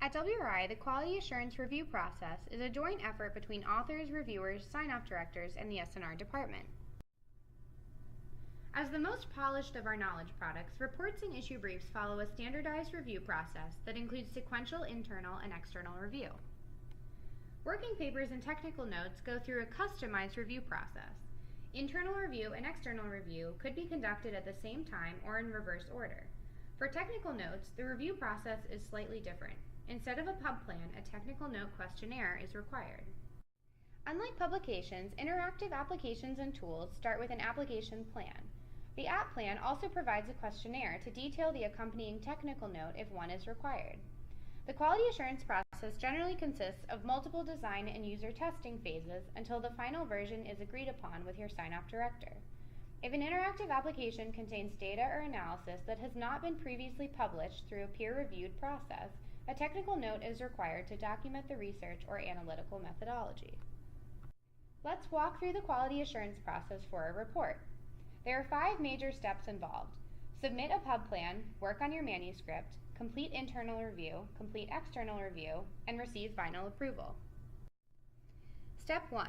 At WRI, the Quality Assurance Review process is a joint effort between authors, reviewers, sign-off directors, and the S&R department. As the most polished of our knowledge products, reports and issue briefs follow a standardized review process that includes sequential internal and external review. Working papers and technical notes go through a customized review process. Internal review and external review could be conducted at the same time or in reverse order. For technical notes, the review process is slightly different. Instead of a pub plan, a technical note questionnaire is required. Unlike publications, interactive applications and tools start with an application plan. The app plan also provides a questionnaire to detail the accompanying technical note if one is required. The quality assurance process generally consists of multiple design and user testing phases until the final version is agreed upon with your sign-off director. If an interactive application contains data or analysis that has not been previously published through a peer-reviewed process, a technical note is required to document the research or analytical methodology. Let's walk through the quality assurance process for a report. There are 5 major steps involved. Submit a pub plan, work on your manuscript, complete internal review, complete external review, and receive final approval. Step 1.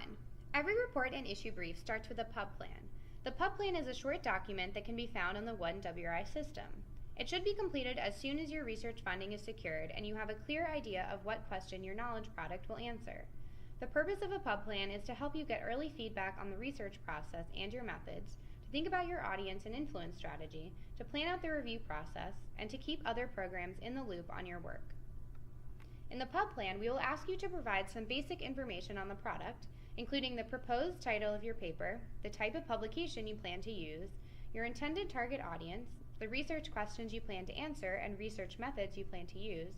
Every report and issue brief starts with a pub plan. The pub plan is a short document that can be found on the OneWRI system. It should be completed as soon as your research funding is secured and you have a clear idea of what question your knowledge product will answer. The purpose of a pub plan is to help you get early feedback on the research process and your methods, to think about your audience and influence strategy, to plan out the review process, and to keep other programs in the loop on your work. In the pub plan, we will ask you to provide some basic information on the product, including the proposed title of your paper, the type of publication you plan to use, your intended target audience, the research questions you plan to answer and research methods you plan to use,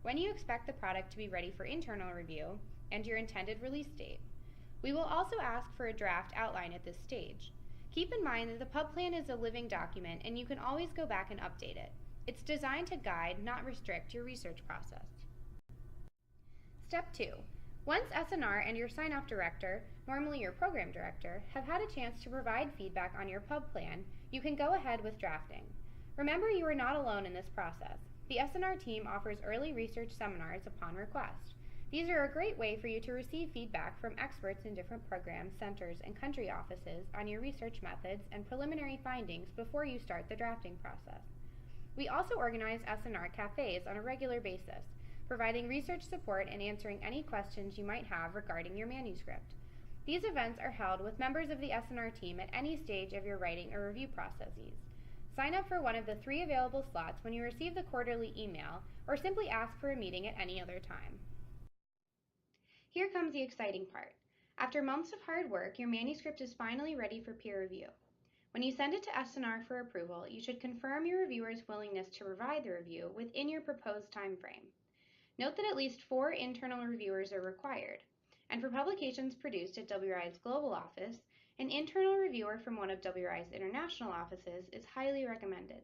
when you expect the product to be ready for internal review, and your intended release date. We will also ask for a draft outline at this stage. Keep in mind that the pub plan is a living document and you can always go back and update it. It's designed to guide, not restrict, your research process. Step 2. Once S&R and your sign-off director, normally your program director, have had a chance to provide feedback on your pub plan, you can go ahead with drafting. Remember, you are not alone in this process. The S&R team offers early research seminars upon request. These are a great way for you to receive feedback from experts in different programs, centers, and country offices on your research methods and preliminary findings before you start the drafting process. We also organize S&R cafes on a regular basis, providing research support and answering any questions you might have regarding your manuscript. These events are held with members of the S&R team at any stage of your writing or review processes. Sign up for one of the 3 available slots when you receive the quarterly email, or simply ask for a meeting at any other time. Here comes the exciting part. After months of hard work, your manuscript is finally ready for peer review. When you send it to S&R for approval, you should confirm your reviewer's willingness to provide the review within your proposed time frame. Note that at least 4 internal reviewers are required, and for publications produced at WRI's global office, an internal reviewer from one of WRI's international offices is highly recommended.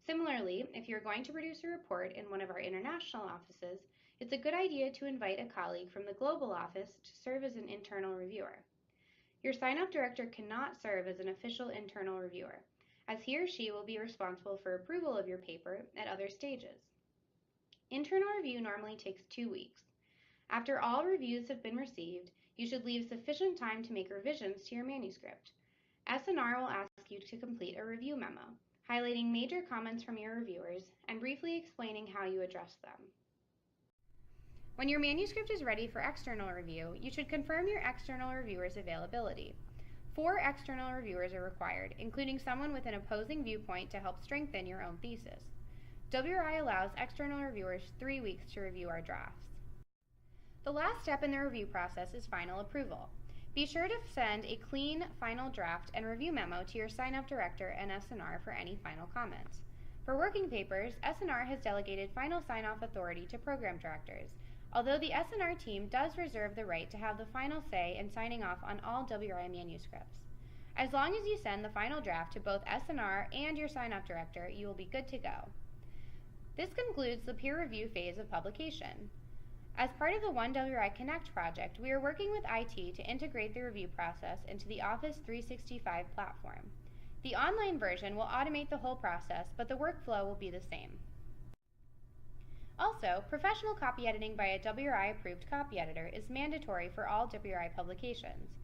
Similarly, if you're going to produce a report in one of our international offices, it's a good idea to invite a colleague from the global office to serve as an internal reviewer. Your sign-off director cannot serve as an official internal reviewer, as he or she will be responsible for approval of your paper at other stages. Internal review normally takes 2 weeks. After all reviews have been received, you should leave sufficient time to make revisions to your manuscript. S&R will ask you to complete a review memo, highlighting major comments from your reviewers and briefly explaining how you address them. When your manuscript is ready for external review, you should confirm your external reviewer's availability. 4 external reviewers are required, including someone with an opposing viewpoint to help strengthen your own thesis. WRI allows external reviewers 3 weeks to review our drafts. The last step in the review process is final approval. Be sure to send a clean final draft and review memo to your sign-off director and S&R for any final comments. For working papers, S&R has delegated final sign-off authority to program directors, although the S&R team does reserve the right to have the final say in signing off on all WRI manuscripts. As long as you send the final draft to both S&R and your sign-off director, you will be good to go. This concludes the peer review phase of publication. As part of the OneWRI Connect project, we are working with IT to integrate the review process into the Office 365 platform. The online version will automate the whole process, but the workflow will be the same. Also, professional copy editing by a WRI-approved copy editor is mandatory for all WRI publications.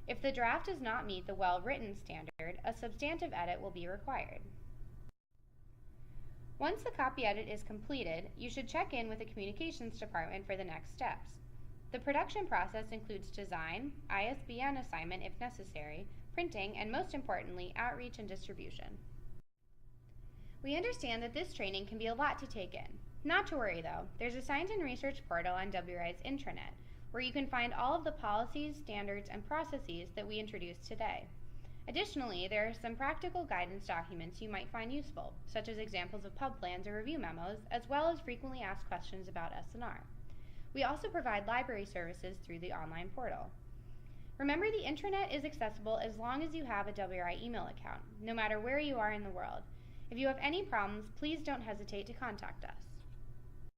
If the draft does not meet the well-written standard, a substantive edit will be required. Once the copy edit is completed, you should check in with the communications department for the next steps. The production process includes design, ISBN assignment if necessary, printing, and most importantly, outreach and distribution. We understand that this training can be a lot to take in. Not to worry though, there's a Science and Research portal on WRI's intranet, where you can find all of the policies, standards, and processes that we introduced today. Additionally, there are some practical guidance documents you might find useful, such as examples of pub plans or review memos, as well as frequently asked questions about S&R. We also provide library services through the online portal. Remember, the intranet is accessible as long as you have a WRI email account, no matter where you are in the world. If you have any problems, please don't hesitate to contact us.